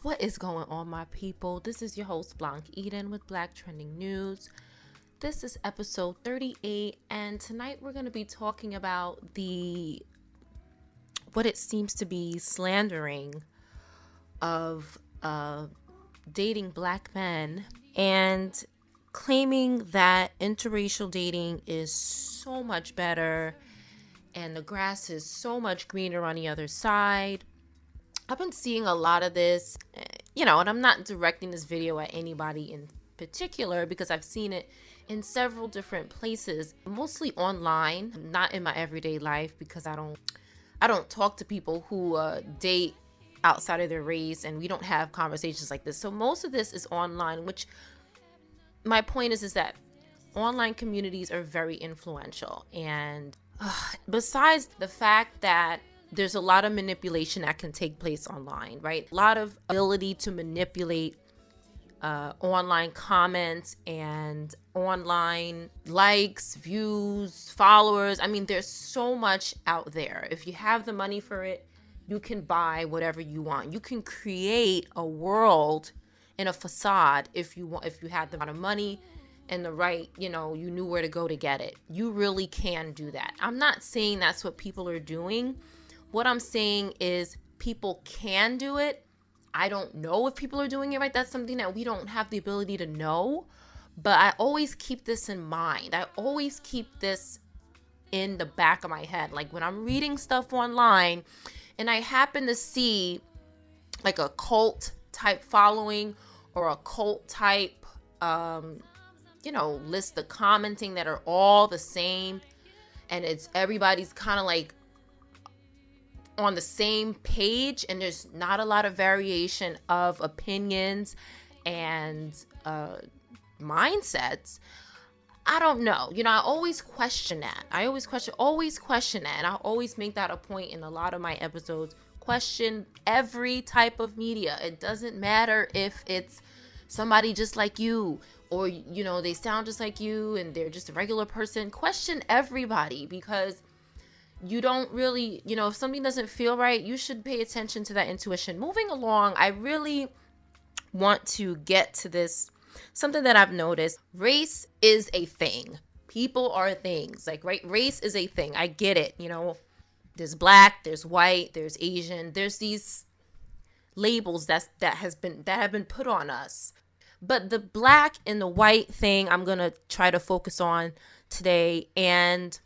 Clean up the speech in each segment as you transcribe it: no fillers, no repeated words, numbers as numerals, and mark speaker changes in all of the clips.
Speaker 1: What is going on, my people? This is your host, Blanche Eden with Black Trending News. This is episode 38, and tonight we're going to be talking about what it seems to be slandering of dating Black men and claiming that interracial dating is so much better and the grass is so much greener on the other side. I've been seeing a lot of this, and I'm not directing this video at anybody in particular because I've seen it in several different places, mostly online, not in my everyday life because I don't talk to people who date outside of their race, and we don't have conversations like this. So most of this is online, which my point is that online communities are very influential. And besides the fact that there's a lot of manipulation that can take place online, right? A lot of ability to manipulate online comments and online likes, views, followers. I mean, there's so much out there. If you have the money for it, you can buy whatever you want. You can create a world and a facade if you had the amount of money and the right, you knew where to go to get it. You really can do that. I'm not saying that's what people are doing. What I'm saying is people can do it. I don't know if people are doing it right. That's something that we don't have the ability to know. But I always keep this in mind. I always keep this in the back of my head. Like when I'm reading stuff online and I happen to see like a cult type following or a cult type, list of commenting that are all the same. And everybody's kind of like on the same page, and there's not a lot of variation of opinions and mindsets. I don't know. I always question that. I always question that. And I always make that a point in a lot of my episodes. Question every type of media. It doesn't matter if it's somebody just like you or, they sound just like you and they're just a regular person. Question everybody, because you don't really, if something doesn't feel right, you should pay attention to that intuition. Moving along, I really want to get to this, something that I've noticed. Race is a thing. People are things. Like, right? Race is a thing. I get it. There's Black, there's white, there's Asian. There's these labels that have been put on us. But the Black and the white thing, I'm going to try to focus on today and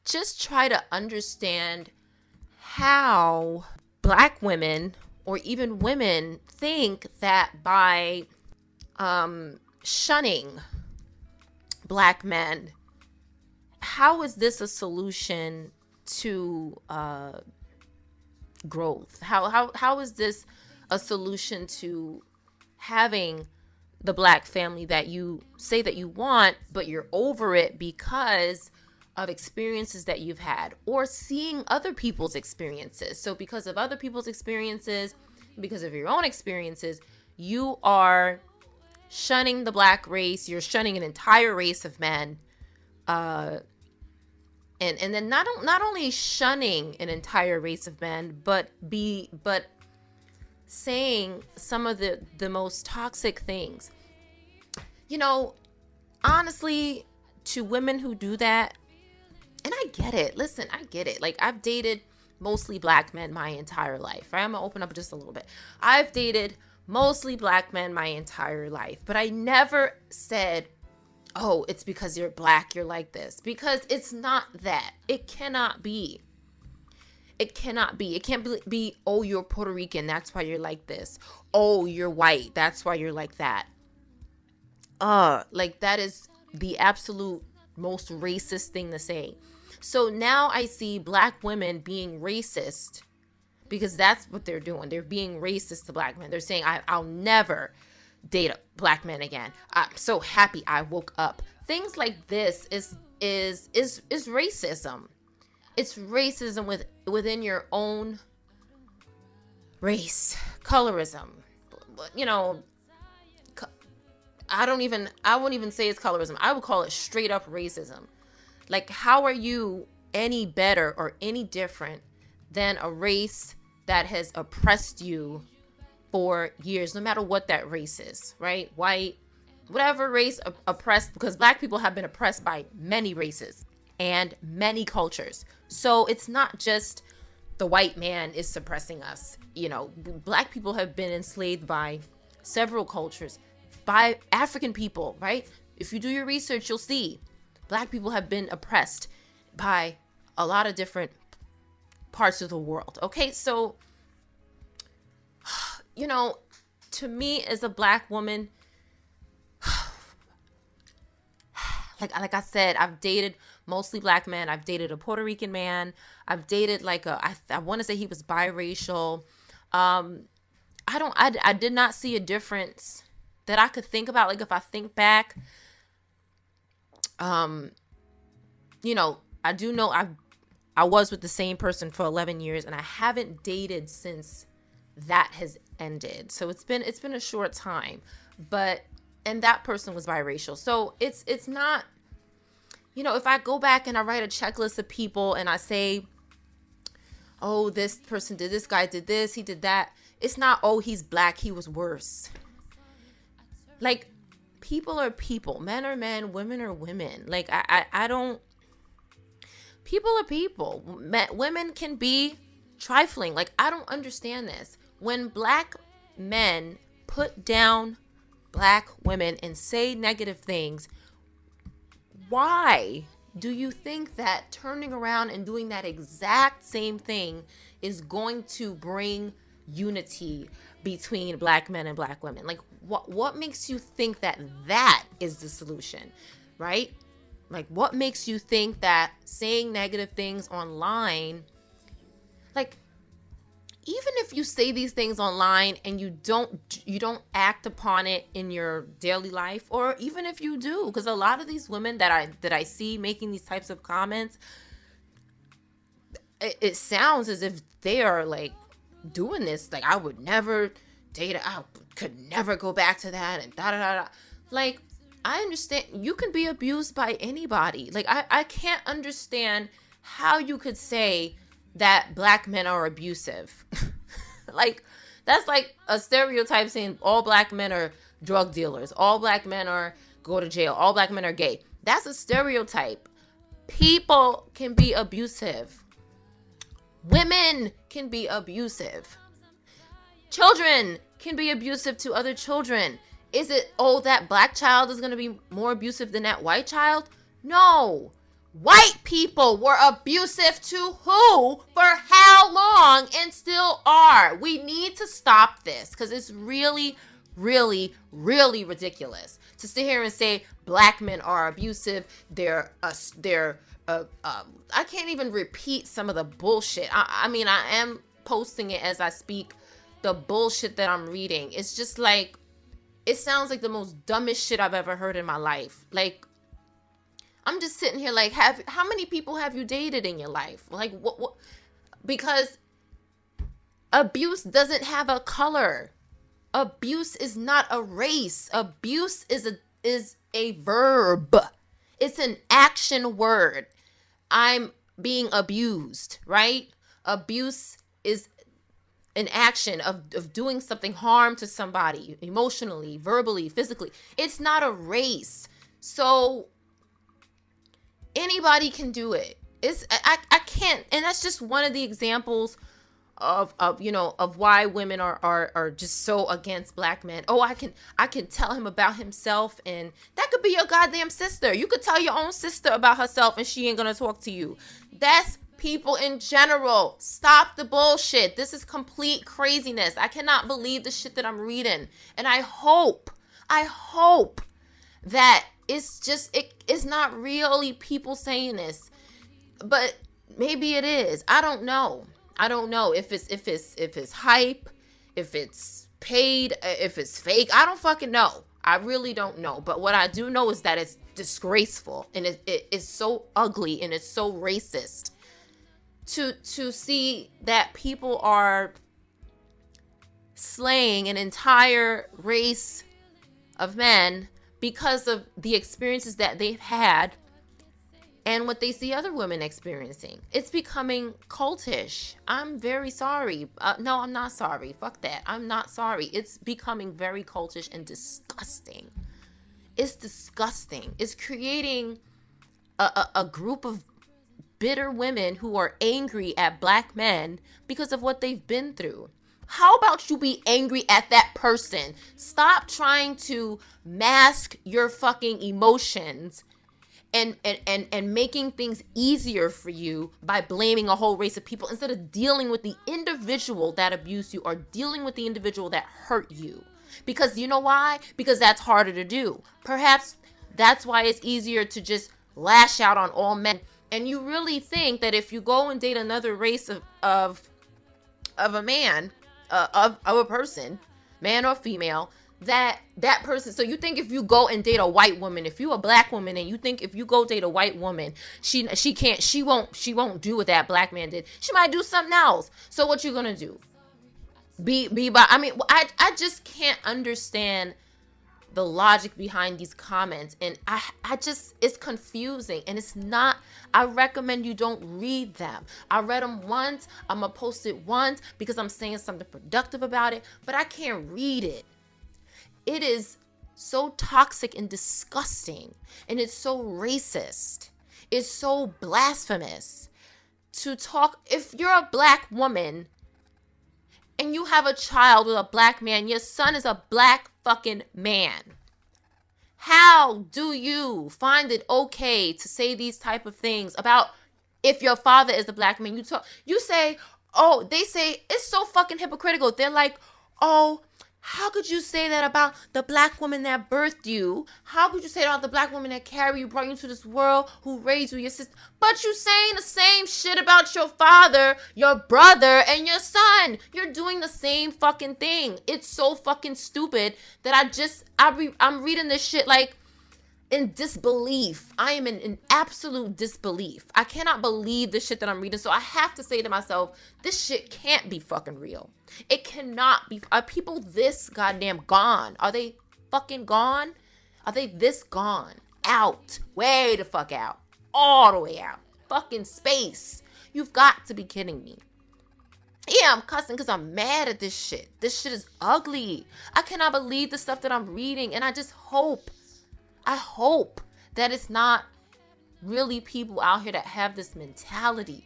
Speaker 1: just try to understand how Black women or even women think that by shunning Black men, how is this a solution to growth? How is this a solution to having the Black family that you say that you want, but you're over it because of experiences that you've had or seeing other people's experiences? So because of other people's experiences, because of your own experiences, you are shunning the Black race. You're shunning an entire race of men. And then not only shunning an entire race of men, but saying some of the most toxic things. Honestly, to women who do that, and I get it. Listen, I get it. Like, I've dated mostly Black men my entire life, right? I'm going to open up just a little bit. I've dated mostly Black men my entire life, but I never said, oh, it's because you're Black, you're like this. Because it's not that. It cannot be. It cannot be. It can't be, oh, you're Puerto Rican, that's why you're like this. Oh, you're white, that's why you're like that. That is the absolute most racist thing to say. So now I see Black women being racist because that's what they're doing. They're being racist to Black men. They're saying, I'll never date a Black man again. I'm so happy I woke up. Things like this is racism. It's racism within your own race. Colorism. I won't even say it's colorism. I would call it straight up racism. Like, how are you any better or any different than a race that has oppressed you for years, no matter what that race is, right? White, whatever race, oppressed, because Black people have been oppressed by many races and many cultures. So it's not just the white man is suppressing us. You know, Black people have been enslaved by several cultures, by African people, right? If you do your research, you'll see Black people have been oppressed by a lot of different parts of the world. Okay, so, you know, to me as a Black woman, like I said, I've dated mostly Black men. I've dated a Puerto Rican man. I've dated like I want to say he was biracial. I did not see a difference that I could think about. Like if I think back, you know, I do know I was with the same person for 11 years and I haven't dated since that has ended. So it's been a short time, and that person was biracial. So it's not, you know, if I go back and I write a checklist of people and I say, oh, this person did this, guy did this, he did that. It's not, oh, he's Black, he was worse. Like, people are people. Men are men, women are women. Like, I don't, people are people. Women can be trifling. Like, I don't understand this. When Black men put down Black women and say negative things, why do you think that turning around and doing that exact same thing is going to bring unity between Black men and Black women? Like, what makes you think that is the solution, right? Like, what makes you think that saying negative things online, like, even if you say these things online and you don't act upon it in your daily life, or even if you do, because a lot of these women that I see making these types of comments, it sounds as if they are like doing this, like, I would never date, I could never go back to that, and da da da da. Like, I understand you can be abused by anybody. Like, I can't understand how you could say that Black men are abusive. Like, that's like a stereotype saying all Black men are drug dealers, all Black men are go to jail, all Black men are gay. That's a stereotype. People can be abusive. Women can be abusive. Children can be abusive to other children. Is it, oh, that Black child is going to be more abusive than that white child? No. White people were abusive to who, for how long, and still are. We need to stop this because it's really, really, really ridiculous to sit here and say Black men are abusive. I can't even repeat some of the bullshit. I mean, I am posting it as I speak. The bullshit that I'm reading, it's just like, it sounds like the most dumbest shit I've ever heard in my life. Like, I'm just sitting here like, how many people have you dated in your life? Like, what? Because abuse doesn't have a color. Abuse is not a race. Abuse is a verb. It's an action word. I'm being abused, right? Abuse is an action of doing something harm to somebody emotionally, verbally, physically. It's not a race. So anybody can do it. I can't, and that's just one of the examples of why women are just so against Black men. Oh, I can tell him about himself, and that could be your goddamn sister. You could tell your own sister about herself and she ain't gonna talk to you. That's people in general. Stop the bullshit. This is complete craziness. I cannot believe the shit that I'm reading, and I hope that it's not really people saying this, but maybe it is. I don't know if it's hype, if it's paid, if it's fake. I don't fucking know. I really don't know. But what I do know is that it's disgraceful, and it is so ugly, and it's so racist to see that people are slaying an entire race of men because of the experiences that they've had and what they see other women experiencing. It's becoming cultish. I'm very sorry. No, I'm not sorry. Fuck that. I'm not sorry. It's becoming very cultish and disgusting. It's disgusting. It's creating a group of bitter women who are angry at black men because of what they've been through. How about you be angry at that person? Stop trying to mask your fucking emotions and making things easier for you by blaming a whole race of people instead of dealing with the individual that abused you or dealing with the individual that hurt you. Because you know why? Because that's harder to do. Perhaps that's why it's easier to just lash out on all men. And you really think that if you go and date another race of a man, of a person, man or female, that person, so you think if you go and date a white woman, if you a black woman and you think if you go date a white woman, she won't do what that black man did. She might do something else. So what you gonna do? I just can't understand the logic behind these comments, and I just, it's confusing, and it's not. I recommend you don't read them. I read them once. I'm gonna post it once because I'm saying something productive about it, but I can't read it. It is so toxic and disgusting, and it's so racist. It's so blasphemous to talk. If you're a black woman and you have a child with a black man, your son is a black fucking man. How do you find it okay to say these type of things about if your father is a black man? You say, oh, they say it's so fucking hypocritical. They're like, oh, how could you say that about the black woman that birthed you? How could you say that about the black woman that carried you, brought you into this world, who raised you, your sister? But you saying the same shit about your father, your brother, and your son. You're doing the same fucking thing. It's so fucking stupid that I'm reading this shit like in disbelief. I am in absolute disbelief. I cannot believe the shit that I'm reading. So I have to say to myself, this shit can't be fucking real. It cannot be. Are people this goddamn gone? Are they fucking gone? Are they this gone? Out. Way the fuck out. All the way out. Fucking space. You've got to be kidding me. Yeah, I'm cussing because I'm mad at this shit. This shit is ugly. I cannot believe the stuff that I'm reading. And I hope that it's not really people out here that have this mentality,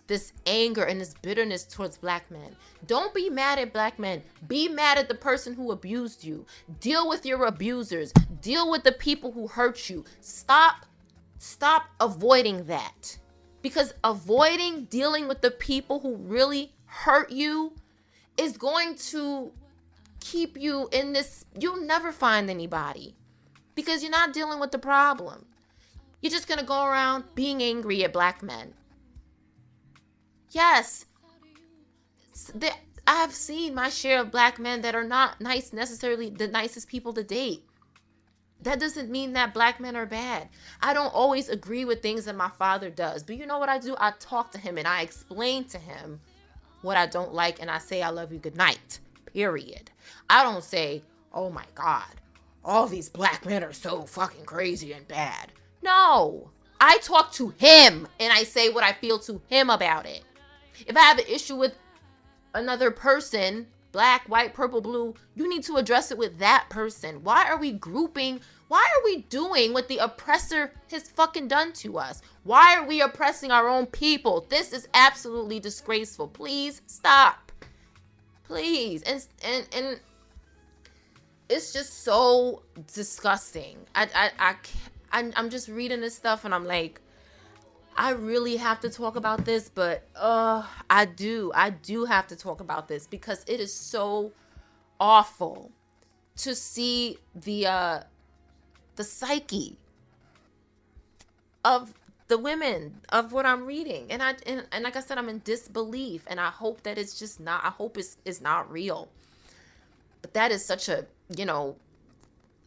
Speaker 1: this anger and this bitterness towards black men. Don't be mad at black men. Be mad at the person who abused you. Deal with your abusers. Deal with the people who hurt you. Stop avoiding that. Because avoiding dealing with the people who really hurt you is going to keep you in this. You'll never find anybody. Because you're not dealing with the problem. You're just going to go around being angry at black men. Yes, I've seen my share of black men that are not nice, necessarily the nicest people to date. That doesn't mean that black men are bad. I don't always agree with things that my father does. But you know what I do? I talk to him and I explain to him what I don't like. And I say, I love you, good night, period. I don't say, oh my God, all these black men are so fucking crazy and bad. No, I talk to him and I say what I feel to him about it. If I have an issue with another person, black, white, purple, blue, you need to address it with that person. Why are we grouping? Why are we doing what the oppressor has fucking done to us? Why are we oppressing our own people? This is absolutely disgraceful. Please stop. Please. And it's just so disgusting. I'm just reading this stuff and I'm like, I really have to talk about this, but I do have to talk about this because it is so awful to see the psyche of the women of what I'm reading, and like I said, I'm in disbelief, and I hope that it's just not. I hope it's not real, but that is such a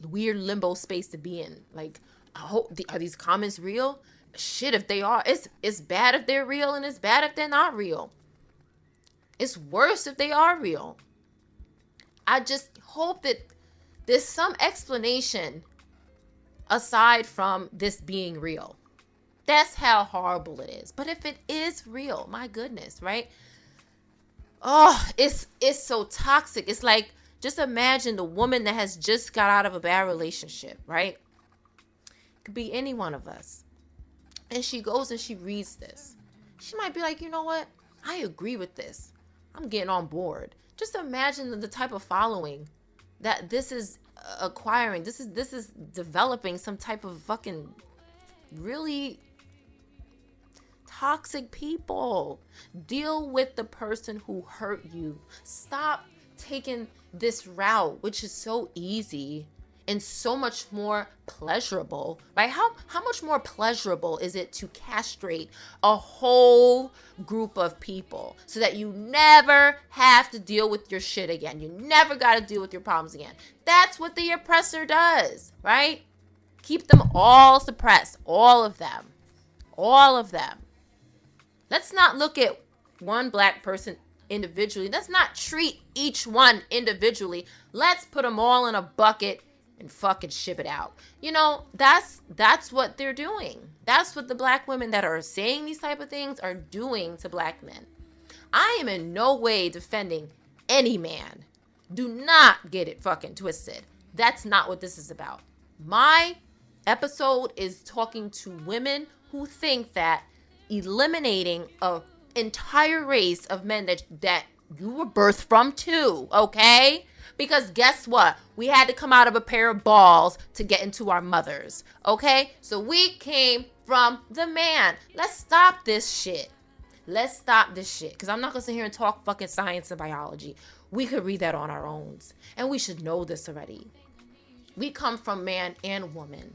Speaker 1: weird limbo space to be in. Like, I hope are these comments real? Shit, if they are, it's bad if they're real, and it's bad if they're not real. It's worse if they are real. I just hope that there's some explanation aside from this being real. That's how horrible it is. But if it is real, my goodness, right? Oh, it's so toxic. It's like, just imagine the woman that has just got out of a bad relationship, right? It could be any one of us. And she goes and she reads this. She might be like, you know what? I agree with this. I'm getting on board. Just imagine the type of following that this is acquiring. This is developing some type of fucking really toxic people. Deal with the person who hurt you. Stop taking this route, which is so easy and so much more pleasurable, right? How much more pleasurable is it to castrate a whole group of people so that you never have to deal with your shit again? You never got to deal with your problems again. That's what the oppressor does, right? Keep them all suppressed, all of them. All of them. Let's not look at one black person individually. Let's not treat each one individually. Let's put them all in a bucket and fucking ship it out. You know, that's what they're doing. That's what the black women that are saying these type of things are doing to black men. I am in no way defending any man. Do not get it fucking twisted. That's not what this is about. My episode is talking to women who think that eliminating an entire race of men that you were birthed from too, okay? Because guess what? We had to come out of a pair of balls to get into our mothers, okay? So we came from the man. Let's stop this shit. Let's stop this shit. Because I'm not going to sit here and talk fucking science and biology. We could read that on our own. And we should know this already. We come from man and woman.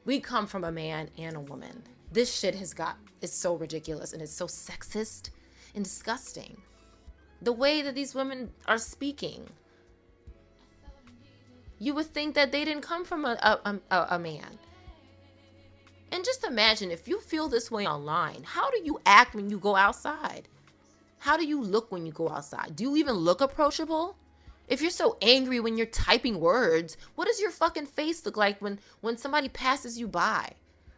Speaker 1: We come from a man and a woman. This shit it's so ridiculous and it's so sexist and disgusting. The way that these women are speaking. You would think that they didn't come from a man. And just imagine, if you feel this way online, how do you act when you go outside? How do you look when you go outside? Do you even look approachable? If you're so angry when you're typing words, what does your fucking face look like when somebody passes you by?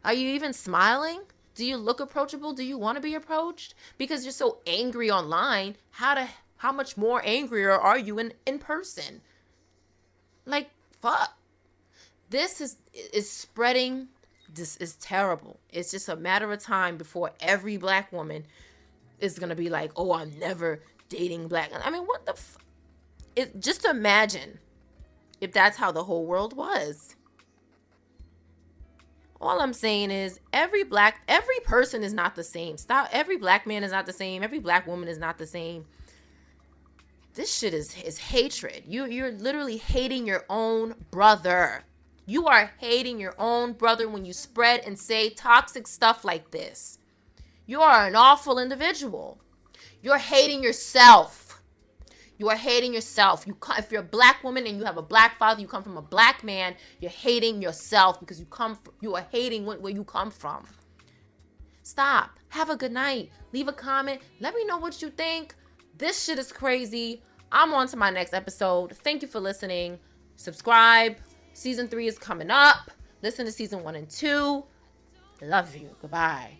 Speaker 1: Are you even smiling? Do you look approachable? Do you want to be approached? Because you're so angry online, how much more angrier are you in person? Like, fuck. This is spreading. This is terrible. It's just a matter of time before every black woman is going to be like, oh, I'm never dating black. I mean, what the just imagine if that's how the whole world was. All I'm saying is every person is not the same. Stop. Every black man is not the same. Every black woman is not the same. This shit is hatred. You're literally hating your own brother. You are hating your own brother when you spread and say toxic stuff like this. You are an awful individual. You're hating yourself. You are hating yourself. If you're a black woman and you have a black father, you come from a black man, you're hating yourself because you are hating where you come from. Stop. Have a good night. Leave a comment. Let me know what you think. This shit is crazy. I'm on to my next episode. Thank you for listening. Subscribe. Season 3 is coming up. Listen to season 1 and 2. Love you. Goodbye.